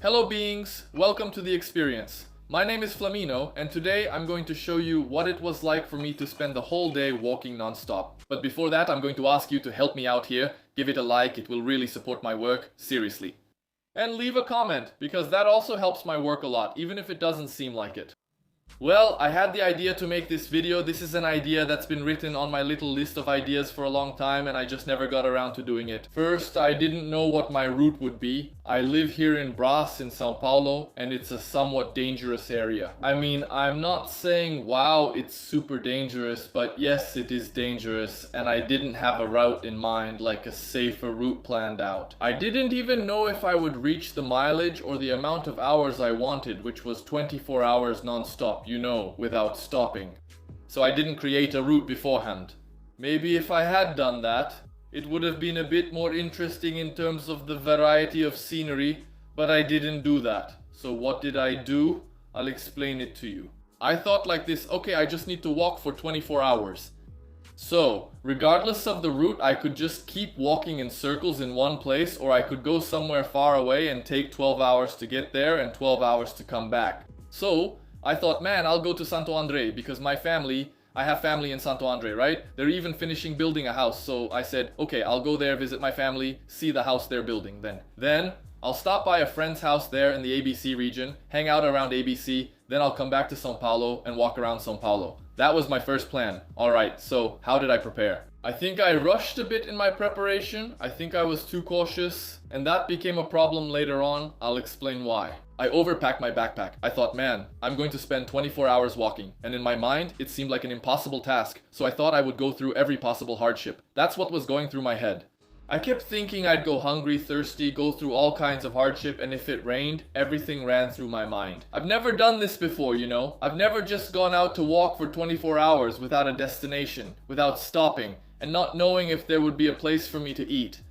Hello beings, welcome to the experience. My name is Flamino, and today I'm going to show you what it was like for me to spend the whole day walking non-stop. But before that, I'm going to ask you to help me out here. Give it a like, it will really support my work, seriously. And leave a comment, because that also helps my work a lot, even if it doesn't seem like it. Well, I had the idea to make this video. This is an idea that's been written on my little list of ideas for a long time and I just never got around to doing it. First, I didn't know what my route would be. I live here in Brás in São Paulo and it's a somewhat dangerous area. I mean, I'm not saying wow, it's super dangerous, but yes, it is dangerous and I didn't have a route in mind, like a safer route planned out. I didn't even know if I would reach the mileage or the amount of hours I wanted, which was 24 hours non-stop. You know, without stopping. So I didn't create a route beforehand. Maybe if I had done that, it would have been a bit more interesting in terms of the variety of scenery, but I didn't do that. So what did I do? I'll explain it to you. I thought like this, okay, I just need to walk for 24 hours. So, regardless of the route, I could just keep walking in circles in one place, or I could go somewhere far away and take 12 hours to get there and 12 hours to come back. So, I thought, man, I'll go to Santo André because I have family in Santo André, right? They're even finishing building a house. So I said, okay, I'll go there, visit my family, see the house they're building then. Then I'll stop by a friend's house there in the ABC region, hang out around ABC, then I'll come back to São Paulo and walk around São Paulo. That was my first plan. Alright, so how did I prepare? I think I rushed a bit in my preparation. I think I was too cautious, and that became a problem later on. I'll explain why. I overpacked my backpack. I thought, man, I'm going to spend 24 hours walking, and in my mind, it seemed like an impossible task, so I thought I would go through every possible hardship. That's what was going through my head. I kept thinking I'd go hungry, thirsty, go through all kinds of hardship, and if it rained, everything ran through my mind. I've never done this before, you know? I've never just gone out to walk for 24 hours without a destination, without stopping, and not knowing if there would be a place for me to eat.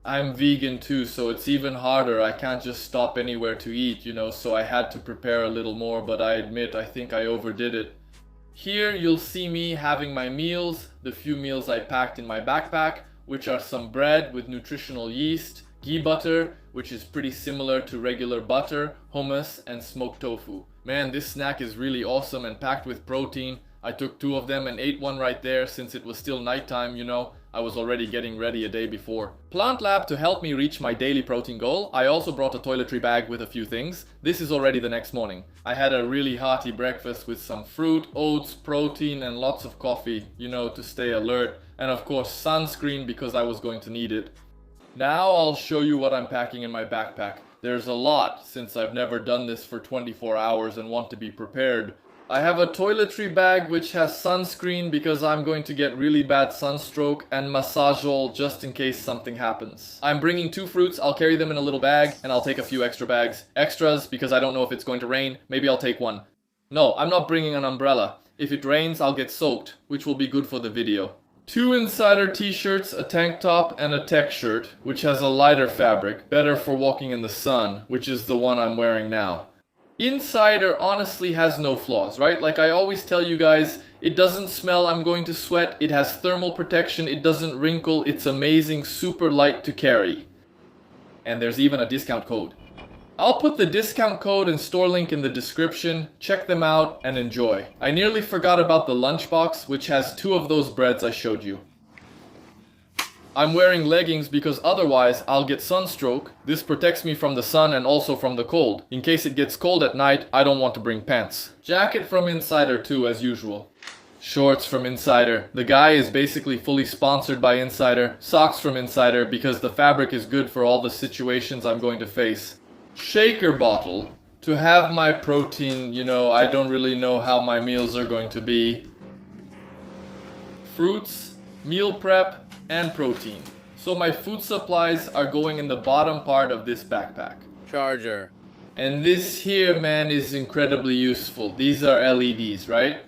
I'm vegan too, so it's even harder. I can't just stop anywhere to eat, you know, so I had to prepare a little more, but I admit I think I overdid it. Here you'll see me having my meals, the few meals I packed in my backpack, which are some bread with nutritional yeast, ghee butter, which is pretty similar to regular butter, hummus, and smoked tofu. Man, this snack is really awesome and packed with protein. I took 2 of them and ate one right there since it was still nighttime, you know. I was already getting ready a day before. Plant Lab to help me reach my daily protein goal. I also brought a toiletry bag with a few things. This is already the next morning. I had a really hearty breakfast with some fruit, oats, protein, and lots of coffee, you know, to stay alert. And of course sunscreen because I was going to need it. Now I'll show you what I'm packing in my backpack. There's a lot since I've never done this for 24 hours and want to be prepared. I have a toiletry bag which has sunscreen because I'm going to get really bad sunstroke, and massage oil just in case something happens. I'm bringing 2 fruits, I'll carry them in a little bag, and I'll take a few extra bags. Extras because I don't know if it's going to rain, maybe I'll take one. No, I'm not bringing an umbrella. If it rains, I'll get soaked, which will be good for the video. 2 insider t-shirts, a tank top, and a tech shirt, which has a lighter fabric, better for walking in the sun, which is the one I'm wearing now. Insider honestly has no flaws, right? Like I always tell you guys, it doesn't smell I'm going to sweat, it has thermal protection, it doesn't wrinkle, it's amazing, super light to carry. And there's even a discount code. I'll put the discount code and store link in the description, check them out and enjoy. I nearly forgot about the lunchbox, which has 2 of those breads I showed you. I'm wearing leggings because otherwise I'll get sunstroke. This protects me from the sun and also from the cold. In case it gets cold at night, I don't want to bring pants. Jacket from Insider too, as usual. Shorts from Insider. The guy is basically fully sponsored by Insider. Socks from Insider because the fabric is good for all the situations I'm going to face. Shaker bottle to have my protein, you know, I don't really know how my meals are going to be. Fruits, meal prep, and protein. So my food supplies are going in the bottom part of this backpack. Charger. And this here, man, is incredibly useful. These are LEDs, right?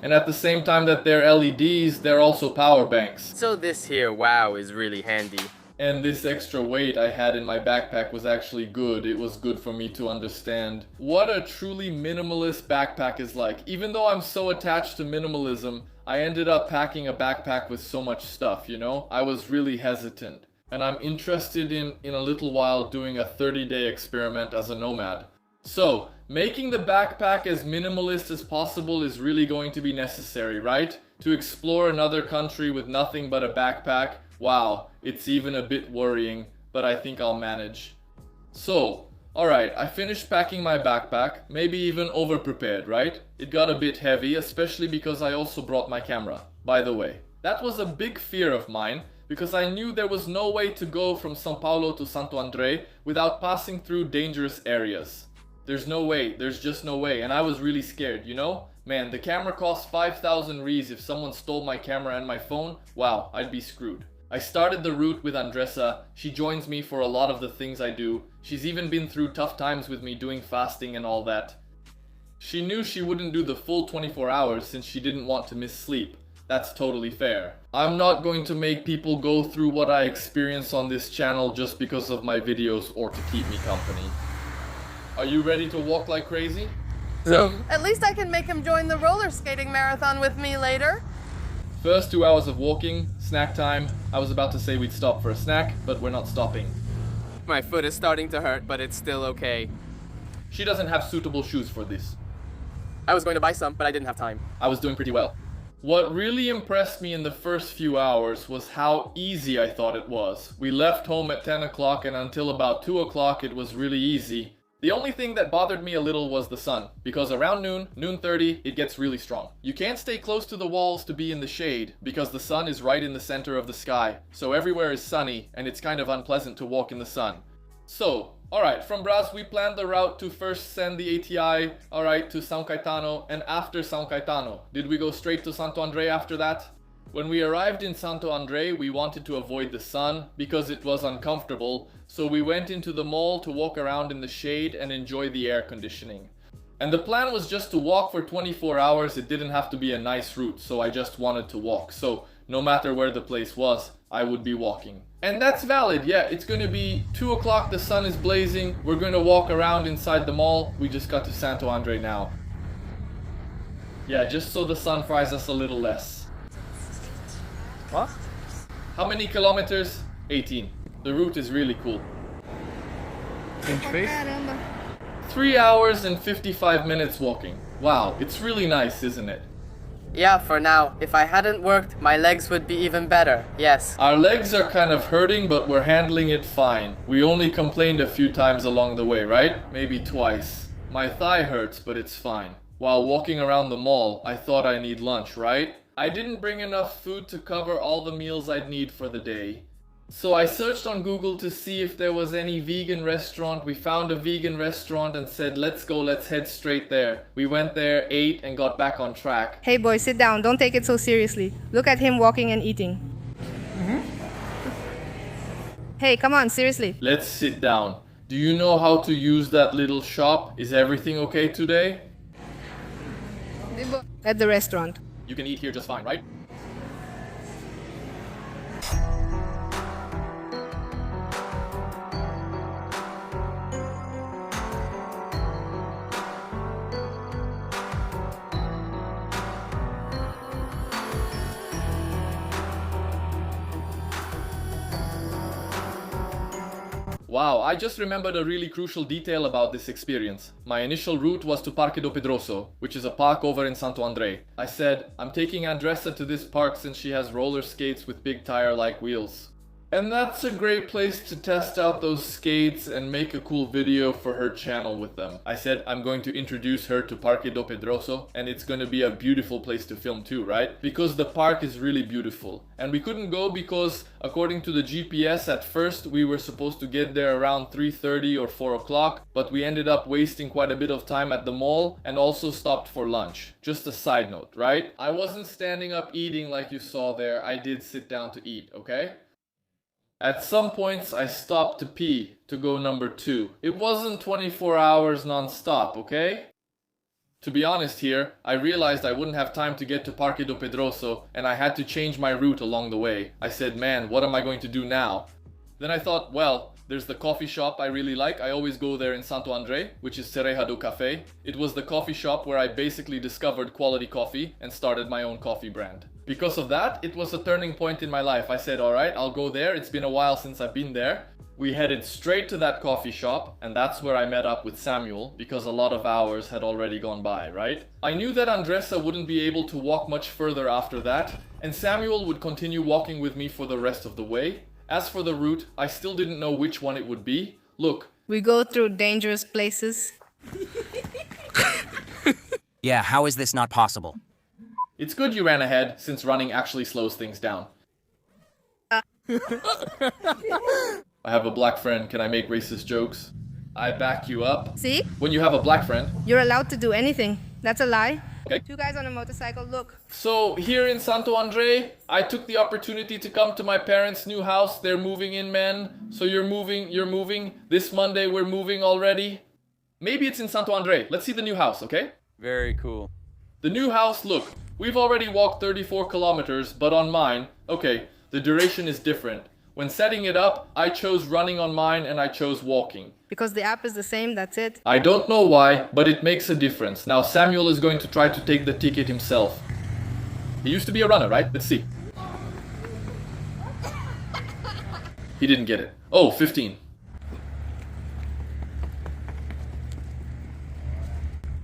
And at the same time that they're LEDs, they're also power banks. So this here, wow, is really handy. And this extra weight I had in my backpack was actually good. It was good for me to understand what a truly minimalist backpack is like. Even though I'm so attached to minimalism, I ended up packing a backpack with so much stuff, you know? I was really hesitant. and I'm interested in a little while doing a 30-day experiment as a nomad. So, making the backpack as minimalist as possible is really going to be necessary, right? To explore another country with nothing but a backpack, wow, it's even a bit worrying, but I think I'll manage. So, alright, I finished packing my backpack, maybe even over-prepared, right? It got a bit heavy, especially because I also brought my camera, by the way. That was a big fear of mine, because I knew there was no way to go from São Paulo to Santo André without passing through dangerous areas. There's no way, there's just no way, and I was really scared, you know? Man, the camera cost 5,000 Rs. If someone stole my camera and my phone, wow, I'd be screwed. I started the route with Andressa. She joins me for a lot of the things I do. She's even been through tough times with me doing fasting and all that. She knew she wouldn't do the full 24 hours since she didn't want to miss sleep. That's totally fair. I'm not going to make people go through what I experience on this channel just because of my videos or to keep me company. Are you ready to walk like crazy? So, At least I can make him join the roller skating marathon with me later. First 2 hours of walking, snack time. I was about to say we'd stop for a snack, but we're not stopping. my foot is starting to hurt, but it's still okay. She doesn't have suitable shoes for this. I was going to buy some, but I didn't have time. I was doing pretty well. What really impressed me in the first few hours was how easy I thought it was. We left home at 10 o'clock and until about 2 o'clock it was really easy. The only thing that bothered me a little was the sun, because around noon 30, it gets really strong. You can't stay close to the walls to be in the shade, because the sun is right in the center of the sky, so everywhere is sunny, and it's kind of unpleasant to walk in the sun. So, alright, from Brás we planned the route to first send the ATI, alright, to São Caetano, and after São Caetano. Did we go straight to Santo André after that? When we arrived in Santo André, we wanted to avoid the sun because it was uncomfortable, so we went into the mall to walk around in the shade and enjoy the air conditioning. And the plan was just to walk for 24 hours, it didn't have to be a nice route, so I just wanted to walk. So, no matter where the place was, I would be walking. And that's valid, yeah, it's gonna be 2 o'clock, the sun is blazing, we're gonna walk around inside the mall, we just got to Santo André now. Yeah, just so the sun fries us a little less. What? How many kilometers? 18. The route is really cool. Caramba. 3 hours and 55 minutes walking. Wow, it's really nice, isn't it? Yeah, for now. If I hadn't worked, my legs would be even better. Yes. Our legs are kind of hurting, but we're handling it fine. We only complained a few times along the way, right? Maybe twice. My thigh hurts, but it's fine. While walking around the mall, I thought I need lunch, right? I didn't bring enough food to cover all the meals I'd need for the day. So I searched on Google to see if there was any vegan restaurant. We found a vegan restaurant and said, let's go, let's head straight there. We went there, ate, and got back on track. Hey boy, sit down. Don't take it so seriously. Look at him walking and eating. Hey, come on, seriously. Let's sit down. Do you know how to use that little shop? Is everything okay today? At the restaurant. You can eat here just fine, right? Wow, I just remembered a really crucial detail about this experience. My initial route was to Parque do Pedroso, which is a park over in Santo André. I said, I'm taking Andressa to this park since she has roller skates with big tire-like wheels. And that's a great place to test out those skates and make a cool video for her channel with them. I said I'm going to introduce her to Parque do Pedroso, and it's going to be a beautiful place to film too, right? Because the park is really beautiful. And we couldn't go because, according to the GPS, at first we were supposed to get there around 3:30 or 4 o'clock, but we ended up wasting quite a bit of time at the mall and also stopped for lunch. Just a side note, right? I wasn't standing up eating like you saw there, I did sit down to eat, okay? At some points, I stopped to pee to go number 2. It wasn't 24 hours non-stop, okay? To be honest here, I realized I wouldn't have time to get to Parque do Pedroso and I had to change my route along the way. I said, man, what am I going to do now? Then I thought, well, there's the coffee shop I really like. I always go there in Santo André, which is Serra do Café. It was the coffee shop where I basically discovered quality coffee and started my own coffee brand. Because of that, it was a turning point in my life. I said, alright, I'll go there. It's been a while since I've been there. We headed straight to that coffee shop, and that's where I met up with Samuel, because a lot of hours had already gone by, right? I knew that Andressa wouldn't be able to walk much further after that, and Samuel would continue walking with me for the rest of the way. As for the route, I still didn't know which one it would be. Look. We go through dangerous places. Yeah, how is this not possible? It's good you ran ahead, since running actually slows things down. I have a black friend, can I make racist jokes? I back you up. See? When you have a black friend. You're allowed to do anything. That's a lie. Okay. 2 guys on a motorcycle, look. So here in Santo Andre, I took the opportunity to come to my parents' new house. They're moving in, man. So you're moving. This Monday we're moving already. Maybe it's in Santo Andre. Let's see the new house, okay? Very cool. The new house, look. We've already walked 34 kilometers, but on mine, okay, the duration is different. When setting it up, I chose running on mine and I chose walking. Because the app is the same, that's it. I don't know why, but it makes a difference. Now Samuel is going to try to take the ticket himself. He used to be a runner, right? Let's see. He didn't get it. Oh, 15.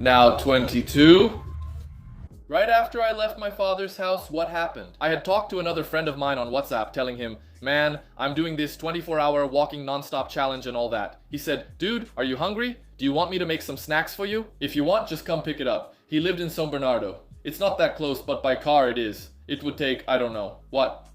Now 22. Right after I left my father's house, what happened? I had talked to another friend of mine on WhatsApp telling him, man, I'm doing this 24-hour walking non-stop challenge and all that. He said, dude, are you hungry? Do you want me to make some snacks for you? If you want, just come pick it up. He lived in São Bernardo. It's not that close, but by car it is. It would take, I don't know, what?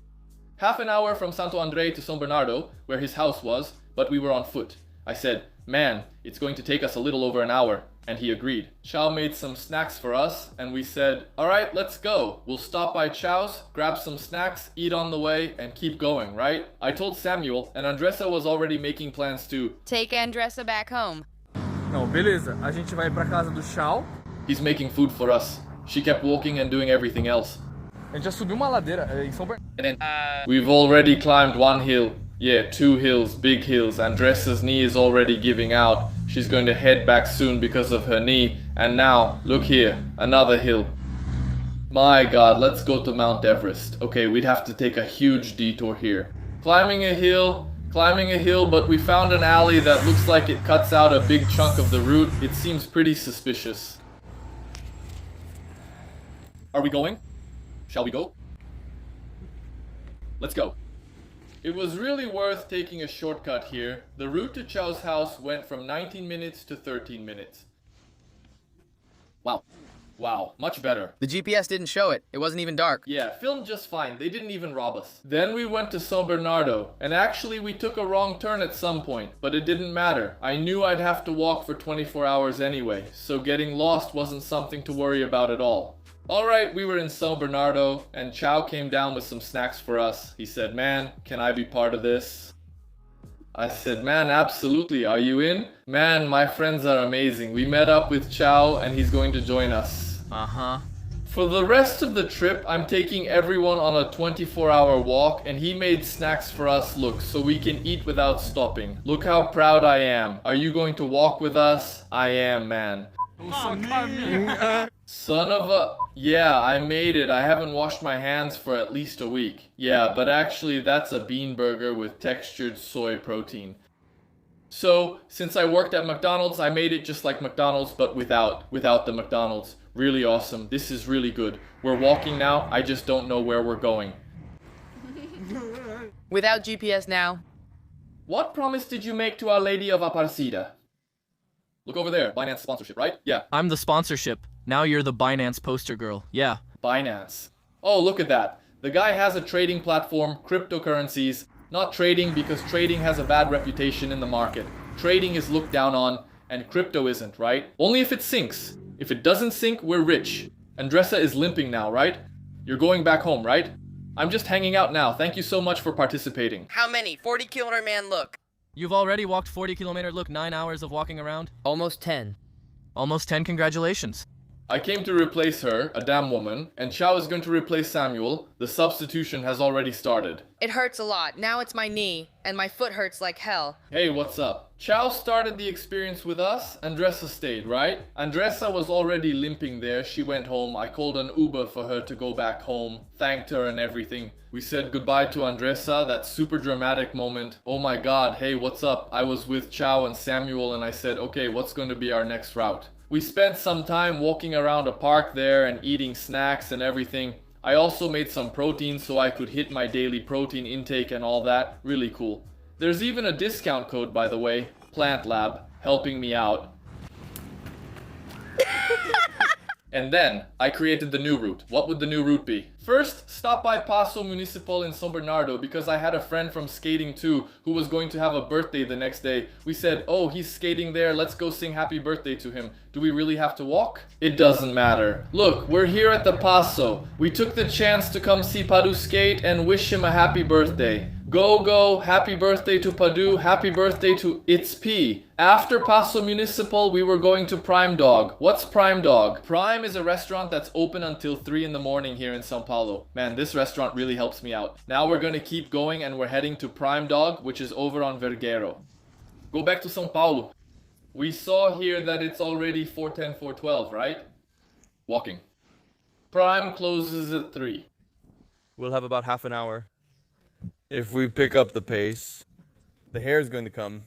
Half an hour from Santo André to São Bernardo, where his house was, but we were on foot. I said, man, it's going to take us a little over an hour. And he agreed. Chow made some snacks for us, and we said, alright, let's go. We'll stop by Chow's, grab some snacks, eat on the way, and keep going, right? I told Samuel, and Andressa was already making plans to take Andressa back home. Não, beleza. A gente vai pra casa do Chau. He's making food for us. She kept walking and doing everything else. A gente já subiu uma ladeira em São Bernardo. And then, we've already climbed one hill. Yeah, 2 hills, big hills. Andressa's knee is already giving out. She's going to head back soon because of her knee. And now, look here, another hill. My god, let's go to Mount Everest. Okay, we'd have to take a huge detour here. Climbing a hill, but we found an alley that looks like it cuts out a big chunk of the route. It seems pretty suspicious. Are we going? Shall we go? Let's go. It was really worth taking a shortcut here. The route to Chow's house went from 19 minutes to 13 minutes. Wow, much better. The GPS didn't show it. It wasn't even dark. Yeah, filmed just fine. They didn't even rob us. Then we went to São Bernardo, and actually we took a wrong turn at some point, but it didn't matter. I knew I'd have to walk for 24 hours anyway, so getting lost wasn't something to worry about at all. Alright, we were in São Bernardo, and Chow came down with some snacks for us. He said, man, can I be part of this? I said, man, absolutely. Are you in? Man, my friends are amazing. We met up with Chow, and he's going to join us. For the rest of the trip, I'm taking everyone on a 24-hour walk, and he made snacks for us, look, so we can eat without stopping. Look how proud I am. Are you going to walk with us? I am, man. Son of a... Yeah, I made it. I haven't washed my hands for at least a week. Yeah, but actually that's a bean burger with textured soy protein. So, since I worked at McDonald's, I made it just like McDonald's, but without the McDonald's. Really awesome. This is really good. We're walking now. I just don't know where we're going. Without GPS now. What promise did you make to Our Lady of Aparecida? Look over there. Binance sponsorship, right? Yeah. I'm the sponsorship. Now you're the Binance poster girl. Yeah. Binance. Oh, look at that. The guy has a trading platform, cryptocurrencies. Not trading because trading has a bad reputation in the market. Trading is looked down on, and crypto isn't, right? Only if it sinks. If it doesn't sink, we're rich. Andressa is limping now, right? You're going back home, right? I'm just hanging out now. Thank you so much for participating. How many? 40-kilometer man, look. You've already walked 40 kilometer, look, 9 hours of walking around? Almost 10. Almost 10, congratulations. I came to replace her, a damn woman, and Chow is going to replace Samuel. The substitution has already started. It hurts a lot. Now it's my knee, and my foot hurts like hell. Hey, what's up? Chow started the experience with us. Andressa stayed, right? Andressa was already limping there. She went home. I called an Uber for her to go back home. Thanked her and everything. We said goodbye to Andressa, that super dramatic moment. Oh my god, hey, what's up? I was with Chow and Samuel and I said, okay, what's going to be our next route? We spent some time walking around a park there and eating snacks and everything. I also made some protein so I could hit my daily protein intake and all that. Really cool. There's even a discount code, by the way. Plant Lab, helping me out. And then, I created the new route. What would the new route be? First, stop by Paso Municipal in São Bernardo because I had a friend from skating too who was going to have a birthday the next day. We said, oh, he's skating there, let's go sing happy birthday to him. Do we really have to walk? It doesn't matter. Look, we're here at the Paso. We took the chance to come see Padu skate and wish him a happy birthday. Go, go, happy birthday to Padu, happy birthday to It's P. After Paso Municipal, we were going to Prime Dog. What's Prime Dog? Prime is a restaurant that's open until 3 in the morning here in São Paulo. Man, this restaurant really helps me out. Now we're gonna keep going and we're heading to Prime Dog, which is over on Vergueiro. Go back to São Paulo. We saw here that it's already 4:10, 4:12, right? Walking. Prime closes at 3. We'll have about half an hour. If we pick up the pace, the hair is going to come.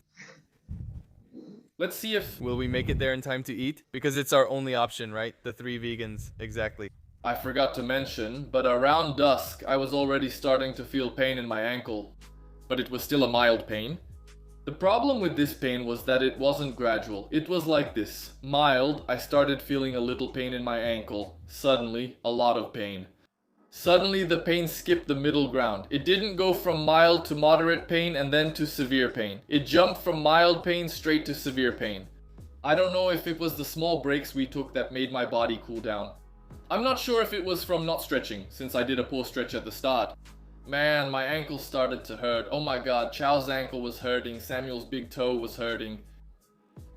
Let's see if... Will we make it there in time to eat? Because it's our only option, right? The 3 vegans, exactly. I forgot to mention, but around dusk, I was already starting to feel pain in my ankle. But it was still a mild pain. The problem with this pain was that it wasn't gradual. It was like this. Mild, I started feeling a little pain in my ankle. Suddenly, a lot of pain. Suddenly, the pain skipped the middle ground. It didn't go from mild to moderate pain and then to severe pain. It jumped from mild pain straight to severe pain. I don't know if it was the small breaks we took that made my body cool down. I'm not sure if it was from not stretching, since I did a pull stretch at the start. Man, my ankle started to hurt. Oh my god, Chow's ankle was hurting, Samuel's big toe was hurting.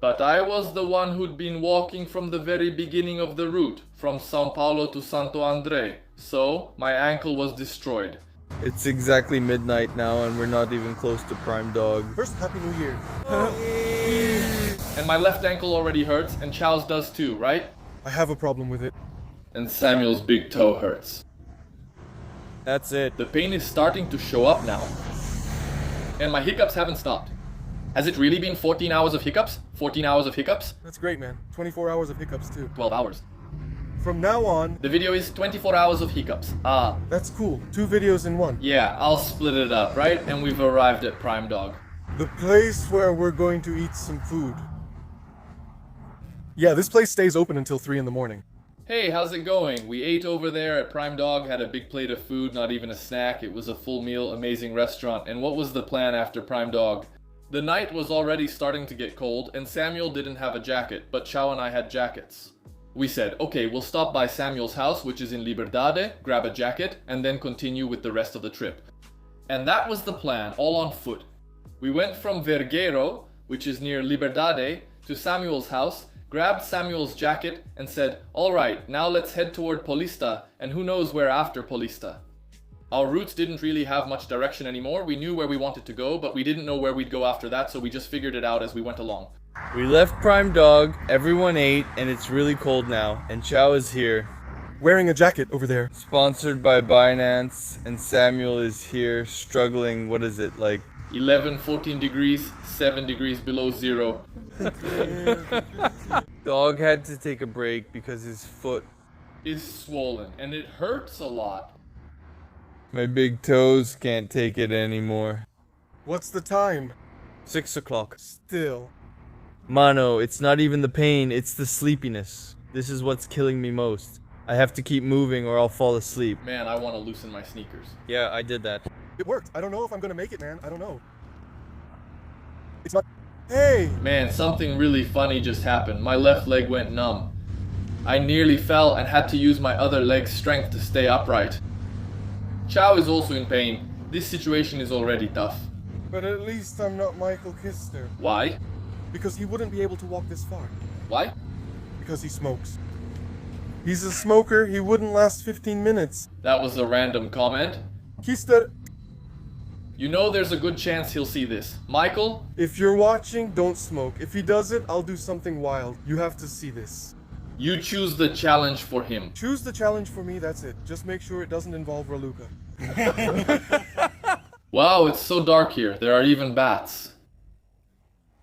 But I was the one who'd been walking from the very beginning of the route, from São Paulo to Santo André. So, my ankle was destroyed. It's exactly midnight now and we're not even close to Prime Dog. First, Happy New Year. And my left ankle already hurts, and Chow's does too, right? I have a problem with it. And Samuel's big toe hurts. That's it. The pain is starting to show up now. And my hiccups haven't stopped. Has it really been 14 hours of hiccups? 14 hours of hiccups? That's great, man. 24 hours of hiccups, too. 12 hours. From now on... The video is 24 hours of hiccups. Ah. That's cool. 2 videos in 1. Yeah, I'll split it up, right? And we've arrived at Prime Dog. The place where we're going to eat some food. Yeah, this place stays open until 3 in the morning. Hey, how's it going? We ate over there at Prime Dog, had a big plate of food, not even a snack. It was a full meal, amazing restaurant. And what was the plan after Prime Dog? The night was already starting to get cold, and Samuel didn't have a jacket, but Chow and I had jackets. We said, okay, we'll stop by Samuel's house, which is in Liberdade, grab a jacket, and then continue with the rest of the trip. And that was the plan, all on foot. We went from Vergueiro, which is near Liberdade, to Samuel's house, grabbed Samuel's jacket, and said, alright, now let's head toward Paulista, and who knows where after Paulista. Our routes didn't really have much direction anymore. We knew where we wanted to go, but we didn't know where we'd go after that, so we just figured it out as we went along. We left Prime Dog, everyone ate, and it's really cold now, and Chow is here. Wearing a jacket over there. Sponsored by Binance, and Samuel is here struggling, what is it, like 11, 14 degrees, 7 degrees below zero. Dog had to take a break because his foot is swollen, and it hurts a lot. My big toes can't take it anymore. What's the time? 6 o'clock. Still. Mano, it's not even the pain, it's the sleepiness. This is what's killing me most. I have to keep moving or I'll fall asleep. Man, I want to loosen my sneakers. Yeah, I did that. It worked. I don't know if I'm gonna make it, man. I don't know. It's not... Hey! Man, something really funny just happened. My left leg went numb. I nearly fell and had to use my other leg's strength to stay upright. Chow is also in pain. This situation is already tough. But at least I'm not Michael Kister. Why? Because he wouldn't be able to walk this far. Why? Because he smokes. He's a smoker. He wouldn't last 15 minutes. That was a random comment. You know there's a good chance he'll see this. Michael? If you're watching, don't smoke. If he does it, I'll do something wild. You have to see this. You choose the challenge for him. Choose the challenge for me, that's it. Just make sure it doesn't involve Raluca. Wow, it's so dark here. There are even bats.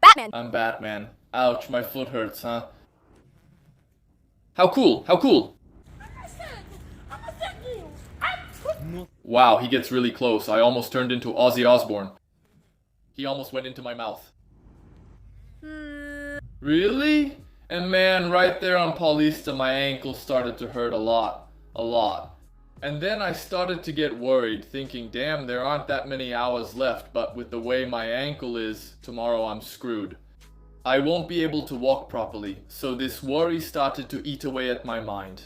Batman! I'm Batman. Ouch, my foot hurts, huh? How cool, how cool! Wow, he gets really close. I almost turned into Ozzy Osbourne. He almost went into my mouth. Really? And man, right there on Paulista, my ankle started to hurt a lot. A lot. And then I started to get worried, thinking, damn, there aren't that many hours left, but with the way my ankle is, tomorrow I'm screwed. I won't be able to walk properly, so this worry started to eat away at my mind.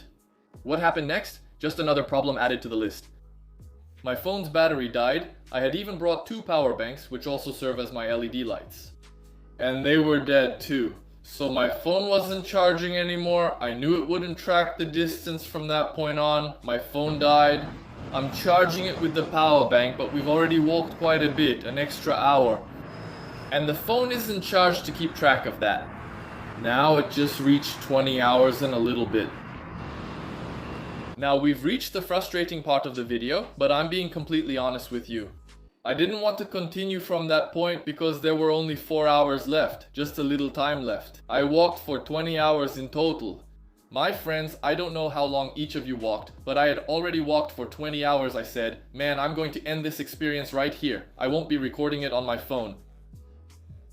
What happened next? Just another problem added to the list. My phone's battery died. I had even brought 2 power banks, which also serve as my LED lights. And they were dead too. So my phone wasn't charging anymore. I knew it wouldn't track the distance from that point on. My phone died. I'm charging it with the power bank, but we've already walked quite a bit, an extra hour. And the phone isn't charged to keep track of that. Now it just reached 20 hours and a little bit. Now we've reached the frustrating part of the video, but I'm being completely honest with you. I didn't want to continue from that point because there were only 4 hours left, just a little time left. I walked for 20 hours in total. My friends, I don't know how long each of you walked, but I had already walked for 20 hours. I said, man, I'm going to end this experience right here. I won't be recording it on my phone.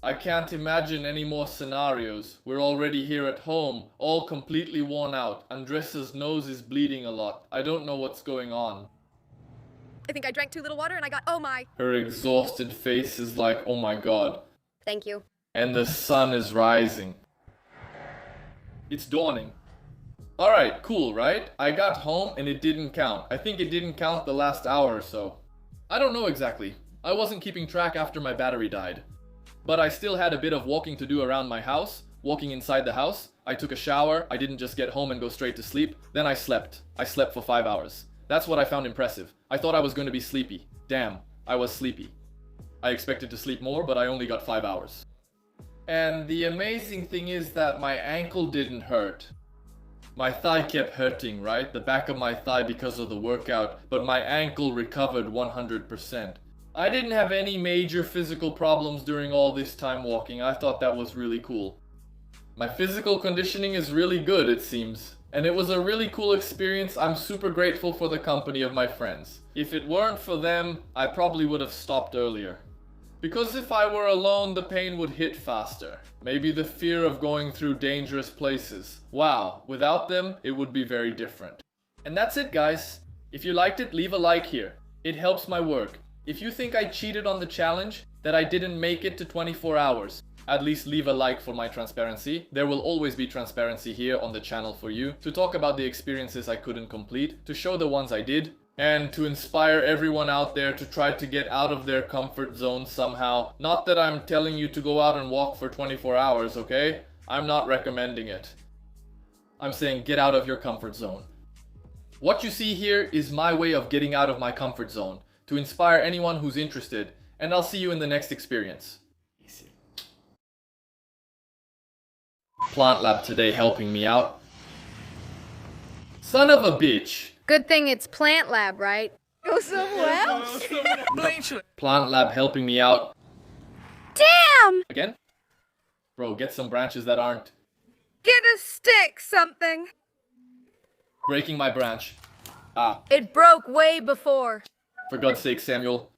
I can't imagine any more scenarios. We're already here at home, all completely worn out. Andressa's nose is bleeding a lot. I don't know what's going on. I think I drank too little water and I got, oh my. Her exhausted face is like, oh my god. Thank you. And the sun is rising. It's dawning. Alright, cool, right? I got home and it didn't count. I think it didn't count the last hour or so. I don't know exactly. I wasn't keeping track after my battery died. But I still had a bit of walking to do around my house, walking inside the house. I took a shower. I didn't just get home and go straight to sleep. Then I slept. I slept for 5 hours. That's what I found impressive. I thought I was going to be sleepy. Damn, I was sleepy. I expected to sleep more, but I only got 5 hours. And the amazing thing is that my ankle didn't hurt. My thigh kept hurting, right? The back of my thigh because of the workout, but my ankle recovered 100%. I didn't have any major physical problems during all this time walking. I thought that was really cool. My physical conditioning is really good, it seems. And it was a really cool experience. I'm super grateful for the company of my friends. If it weren't for them, I probably would have stopped earlier. Because if I were alone, the pain would hit faster. Maybe the fear of going through dangerous places. Wow, without them, it would be very different. And that's it, guys. If you liked it, leave a like here. It helps my work. If you think I cheated on the challenge, that I didn't make it to 24 hours, at least leave a like for my transparency. There will always be transparency here on the channel for you, to talk about the experiences I couldn't complete, to show the ones I did, and to inspire everyone out there to try to get out of their comfort zone somehow. Not that I'm telling you to go out and walk for 24 hours, okay? I'm not recommending it. I'm saying get out of your comfort zone. What you see here is my way of getting out of my comfort zone, to inspire anyone who's interested, and I'll see you in the next experience. Plant Lab today helping me out. Son of a bitch! Good thing it's Plant Lab, right? Go somewhere else. Plant Lab helping me out. Damn! Again? Bro, get some branches that aren't Get a stick, something. breaking my branch. Ah, It broke way before. for God's sake, Samuel.